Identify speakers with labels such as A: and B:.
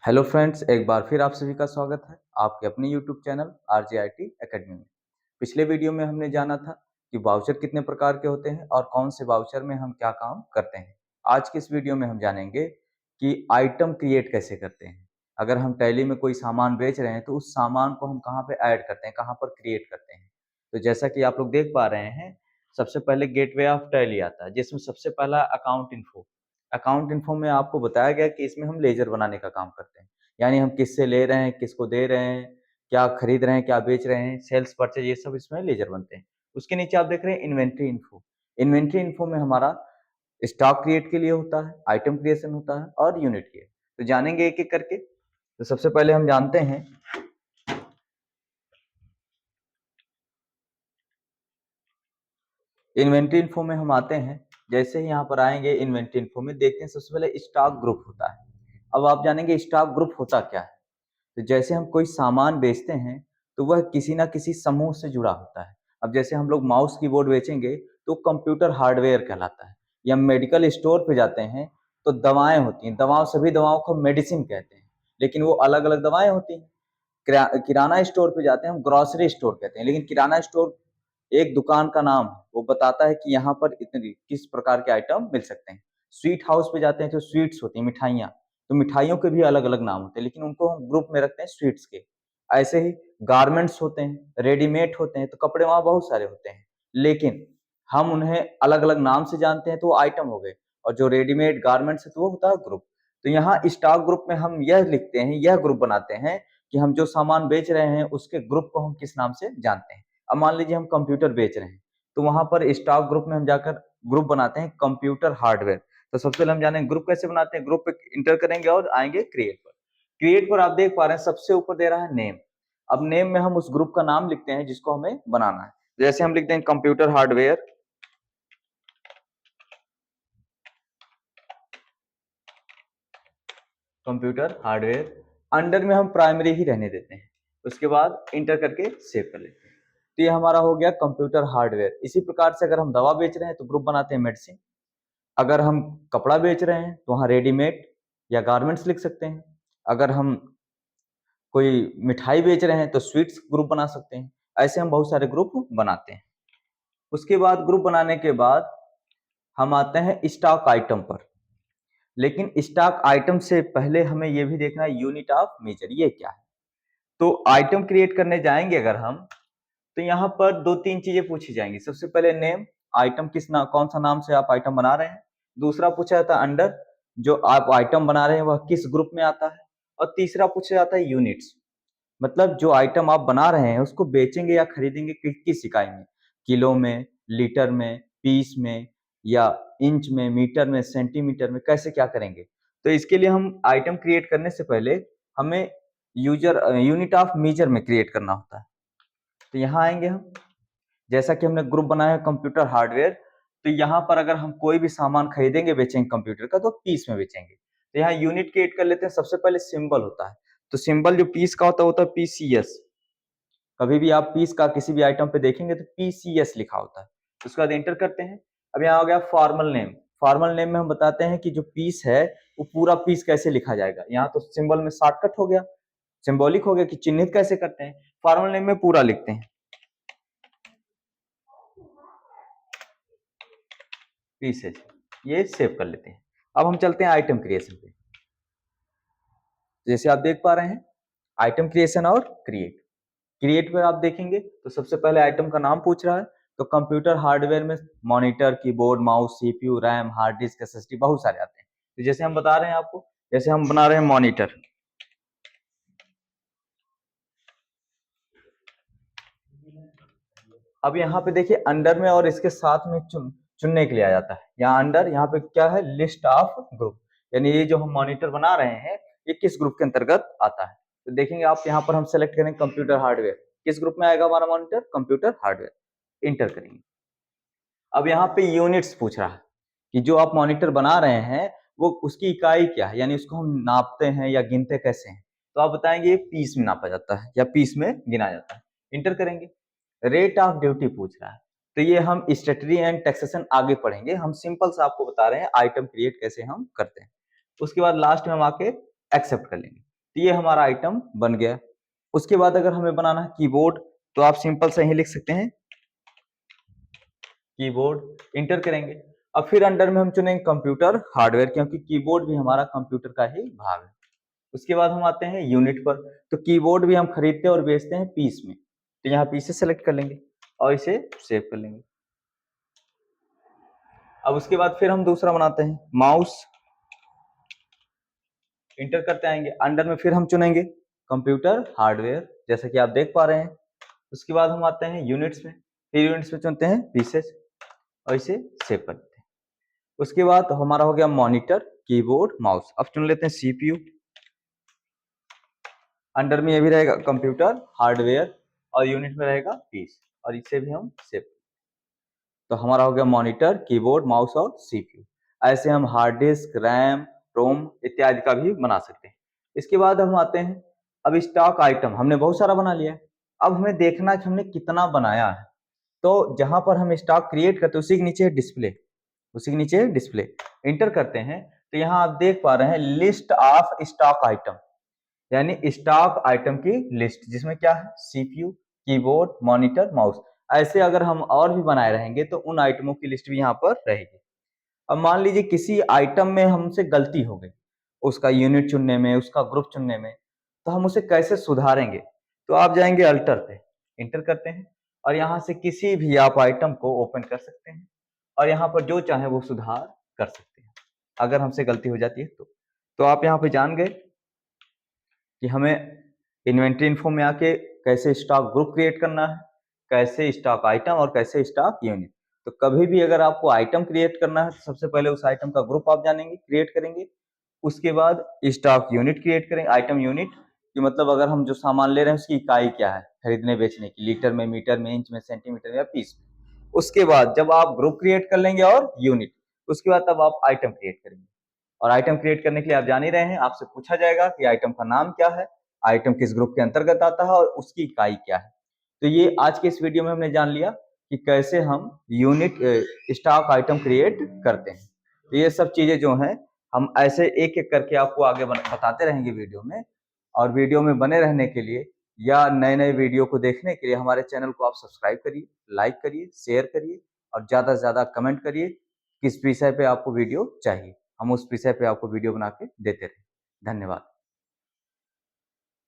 A: Hello friends, एक बार फिर आप सभी का स्वागत है आपके अपने यूट्यूब चैनल RJIT एकेडमी में। पिछले वीडियो में हमने जाना था कि वाउचर कितने प्रकार के होते हैं और कौन से वाउचर में हम क्या काम करते हैं। आज की इस वीडियो में हम जानेंगे कि आइटम क्रिएट कैसे करते हैं। अगर हम टैली में कोई सामान बेच रहे हैं तो उस सामान को हम कहाँ पे ऐड करते हैं, कहाँ पर क्रिएट करते हैं। तो जैसा कि आप लोग देख पा रहे हैं, सबसे पहले गेटवे ऑफ टैली आता है जिसमें सबसे पहला अकाउंट इन्फो। अकाउंट इन्फो में आपको बताया गया कि इसमें हम लेजर बनाने का काम करते हैं, यानी हम किससे ले रहे हैं, किसको दे रहे हैं, क्या खरीद रहे हैं, क्या बेच रहे हैं, सेल्स परचेज, ये सब इसमें लेजर बनते हैं। उसके नीचे आप देख रहे हैं इन्वेंट्री इन्फो। इन्वेंट्री इन्फो में हमारा स्टॉक क्रिएट के लिए होता है, आइटम क्रिएशन होता है और यूनिट क्रिएट। तो जानेंगे एक एक करके। तो सबसे पहले हम जानते हैं इन्वेंट्री इन्फो में हम आते हैं। जैसे ही यहाँ पर आएंगे इन्वेंट्री इन्फो में देखते हैं सबसे पहले स्टॉक ग्रुप होता है। अब आप जानेंगे स्टॉक ग्रुप होता क्या है। तो जैसे हम कोई सामान बेचते हैं तो वह किसी ना किसी समूह से जुड़ा होता है। अब जैसे हम लोग माउस कीबोर्ड बेचेंगे तो कंप्यूटर हार्डवेयर कहलाता है। या मेडिकल स्टोर पे जाते हैं तो दवाएं होती हैं, दवाओं सभी दवाओं को मेडिसिन कहते हैं, लेकिन वो अलग अलग दवाएं होती हैं। किराना स्टोर पे जाते हैं हम ग्रोसरी स्टोर कहते हैं, लेकिन किराना स्टोर एक दुकान का नाम है, वो बताता है कि यहाँ पर इतनी किस प्रकार के आइटम मिल सकते हैं। स्वीट हाउस पे जाते हैं तो स्वीट्स होती हैं, मिठाइयाँ, तो मिठाइयों के भी अलग अलग नाम होते हैं, लेकिन उनको हम ग्रुप में रखते हैं स्वीट्स के। ऐसे ही गारमेंट्स होते हैं, रेडीमेड होते हैं, तो कपड़े वहां बहुत सारे होते हैं, लेकिन हम उन्हें अलग अलग नाम से जानते हैं तो वो आइटम हो गए। और जो रेडीमेड गारमेंट्स है तो वो होता है ग्रुप। तो यहाँ स्टॉक ग्रुप में हम यह लिखते हैं, यह ग्रुप बनाते हैं कि हम जो सामान बेच रहे हैं उसके ग्रुप को हम किस नाम से जानते हैं। अब मान लीजिए हम कंप्यूटर बेच रहे हैं तो वहां पर स्टॉक ग्रुप में हम जाकर ग्रुप बनाते हैं कंप्यूटर हार्डवेयर। तो सबसे पहले हम जाने ग्रुप कैसे बनाते हैं। ग्रुप पे इंटर करेंगे और आएंगे क्रिएट पर। क्रिएट पर आप देख पा रहे हैं सबसे ऊपर दे रहा है नेम। अब नेम में हम उस ग्रुप का नाम लिखते हैं जिसको हमें बनाना है। जैसे हम लिखते हैं computer hardware, computer hardware. Under में हम प्राइमरी ही रहने देते हैं, उसके बाद इंटर करके सेव कर लेते हैं। तो ये हमारा हो गया कंप्यूटर हार्डवेयर। इसी प्रकार से अगर हम दवा बेच रहे हैं तो ग्रुप बनाते हैं मेडिसिन। अगर हम कपड़ा बेच रहे हैं तो वहां रेडीमेड या गारमेंट्स लिख सकते हैं। अगर हम कोई मिठाई बेच रहे हैं तो स्वीट्स ग्रुप बना सकते हैं। ऐसे हम बहुत सारे ग्रुप बनाते हैं। उसके बाद ग्रुप बनाने के बाद हम आते हैं स्टॉक आइटम पर। लेकिन स्टॉक आइटम से पहले हमें यह भी देखना है यूनिट ऑफ मेजर ये क्या है। तो आइटम क्रिएट करने जाएंगे अगर हम, तो यहाँ पर दो तीन चीजें पूछी जाएंगी। सबसे पहले नेम, आइटम कौन सा नाम से आप आइटम बना रहे हैं। दूसरा पूछा जाता है अंडर, जो आप आइटम बना रहे हैं वह किस ग्रुप में आता है। और तीसरा पूछा जाता है यूनिट्स, मतलब जो आइटम आप बना रहे हैं उसको बेचेंगे या खरीदेंगे किस इकाई में, किलो में, लीटर में, पीस में, या इंच में, मीटर में, सेंटीमीटर में, कैसे क्या करेंगे। तो इसके लिए हम आइटम क्रिएट करने से पहले हमें यूनिट ऑफ मेजर में क्रिएट करना होता है। तो यहाँ आएंगे हम। जैसा कि हमने ग्रुप बनाया है कंप्यूटर हार्डवेयर, तो यहाँ पर अगर हम कोई भी सामान खरीदेंगे बेचेंगे कंप्यूटर का तो पीस में बेचेंगे। तो यहाँ यूनिट क्रिएट कर लेते हैं। सबसे पहले सिंबल होता है, तो सिंबल जो पीस का होता है पीसीएस। कभी भी आप पीस का किसी भी आइटम पे देखेंगे तो पीसीएस लिखा होता है। उसके बाद एंटर करते हैं। अब यहाँ हो गया फॉर्मल नेम। फॉर्मल नेम में हम बताते हैं कि जो पीस है वो पूरा पीस कैसे लिखा जाएगा। यहाँ तो सिंबल में शॉर्टकट हो गया, सिंबॉलिक हो गया कि चिन्हित कैसे करते हैं। फॉर्मल नेम में पूरा लिखते हैं पीसेज, ये सेव कर लेते हैं। अब हम चलते हैं आइटम क्रिएशन पे। जैसे आप देख पा रहे हैं आइटम क्रिएशन और क्रिएट। क्रिएट पर आप देखेंगे तो सबसे पहले आइटम का नाम पूछ रहा है। तो कंप्यूटर हार्डवेयर में monitor, keyboard, mouse, CPU, RAM, hard disk, SSD बहुत सारे आते हैं। तो जैसे हम बता रहे हैं आपको, जैसे हम बना रहे हैं मॉनिटर। अब यहाँ पे देखिए अंडर में और इसके साथ में चुनने के लिए आ जाता है। यहाँ अंडर, यहाँ पे क्या है, लिस्ट ऑफ ग्रुप, यानी ये जो हम मॉनिटर बना रहे हैं ये किस ग्रुप के अंतर्गत आता है। तो देखेंगे आप यहाँ पर हम सेलेक्ट करेंगे कंप्यूटर हार्डवेयर, किस ग्रुप में आएगा हमारा मॉनिटर, कंप्यूटर हार्डवेयर। इंटर करेंगे। अब यहाँ पे यूनिट्स पूछ रहा है कि जो आप मॉनिटर बना रहे हैं वो उसकी इकाई क्या है, यानी उसको हम नापते हैं या गिनते कैसे हैं। तो आप बताएंगे पीस में नापा जाता है या पीस में गिना जाता है। इंटर करेंगे। रेट ऑफ ड्यूटी पूछ रहा है, तो ये हम स्टेटरी एंड टैक्सेशन आगे पढ़ेंगे। हम सिंपल से आपको बता रहे हैं आइटम क्रिएट कैसे हम करते हैं। उसके बाद लास्ट में हम आके एक्सेप्ट कर लेंगे। तो ये हमारा आइटम बन गया। उसके बाद अगर हमें बनाना है कीबोर्ड, तो आप सिंपल से ही लिख सकते हैं कीबोर्ड, इंटर करेंगे। अब फिर अंडर में हम चुनेंगे कंप्यूटर हार्डवेयर, क्योंकि कीबोर्ड भी हमारा कंप्यूटर का ही भाग है। उसके बाद हम आते हैं यूनिट पर। तो कीबोर्ड भी हम खरीदते हैं और बेचते हैं पीस में, तो यहाँ पीस से सेलेक्ट कर लेंगे और इसे सेव कर लेंगे। अब उसके बाद फिर हम दूसरा बनाते हैं माउस, इंटर करते आएंगे। अंडर में फिर हम चुनेंगे कंप्यूटर हार्डवेयर, जैसा कि आप देख पा रहे हैं। उसके बाद हम आते हैं यूनिट्स में, फिर यूनिट्स में चुनते हैं पीसेस और इसे सेव कर देते हैं। उसके बाद हमारा हो गया मॉनिटर, कीबोर्ड, माउस। अब चुन लेते हैं सीपीयू। अंडर में ये भी रहेगा कंप्यूटर हार्डवेयर और यूनिट में रहेगा पीस, और इसे भी हम सेव। तो हमारा हो गया मॉनिटर, कीबोर्ड, माउस और सीपीयू। ऐसे हम हार्ड डिस्क, रैम, रोम इत्यादि का भी बना सकते हैं। इसके बाद हम आते हैं, अब स्टॉक आइटम हमने बहुत सारा बना लिया है। अब हमें देखना है कि हमने कितना बनाया है। तो जहां पर हम स्टॉक क्रिएट करते हैं उसी के नीचे डिस्प्ले, उसी के नीचे डिस्प्ले इंटर करते हैं। तो यहाँ आप देख पा रहे हैं लिस्ट ऑफ स्टॉक आइटम, यानी स्टॉक आइटम की लिस्ट, जिसमें क्या है सीपीयू, कीबोर्ड, मॉनिटर, माउस। ऐसे अगर हम और भी बनाए रहेंगे तो उन आइटमों की लिस्ट भी यहाँ पर रहेगी। अब मान लीजिए किसी आइटम में हमसे गलती हो गई, उसका यूनिट चुनने में, उसका ग्रुप चुनने में, तो हम उसे कैसे सुधारेंगे? तो आप जाएंगे अल्टर पे, इंटर करते हैं और यहाँ से किसी भी आप आइटम को ओपन कर सकते हैं और यहाँ पर जो चाहे वो सुधार कर सकते हैं अगर हमसे गलती हो जाती है तो आप यहाँ पे जान गए कि हमें इन्वेंट्री इन्फो में आके कैसे स्टॉक ग्रुप क्रिएट करना है, कैसे स्टॉक आइटम और कैसे स्टॉक यूनिट। तो कभी भी अगर आपको आइटम क्रिएट करना है तो सबसे पहले उस आइटम का ग्रुप आप जानेंगे, क्रिएट करेंगे। उसके बाद स्टॉक यूनिट क्रिएट करेंगे, आइटम यूनिट कि मतलब अगर हम जो सामान ले रहे हैं उसकी इकाई क्या है खरीदने बेचने की, लीटर में, मीटर में, इंच में, सेंटीमीटर में या पीस में। उसके बाद जब आप ग्रुप क्रिएट कर लेंगे और यूनिट, उसके बाद तब आप आइटम क्रिएट करेंगे। और आइटम क्रिएट करने के लिए आप जान ही रहे हैं, आपसे पूछा जाएगा कि आइटम का नाम क्या है, आइटम किस ग्रुप के अंतर्गत आता है और उसकी इकाई क्या है। तो ये आज के इस वीडियो में हमने जान लिया कि कैसे हम यूनिट स्टॉक आइटम क्रिएट करते हैं। तो ये सब चीजें जो हैं हम ऐसे एक एक करके आपको आगे बताते रहेंगे वीडियो में। और वीडियो में बने रहने के लिए या नए नए वीडियो को देखने के लिए हमारे चैनल को आप सब्सक्राइब करिए, लाइक करिए, शेयर करिए और ज्यादा से ज्यादा कमेंट करिए किस विषय पे आपको वीडियो चाहिए। हम उस विषय पे आपको वीडियो बना के देते रहे। धन्यवाद।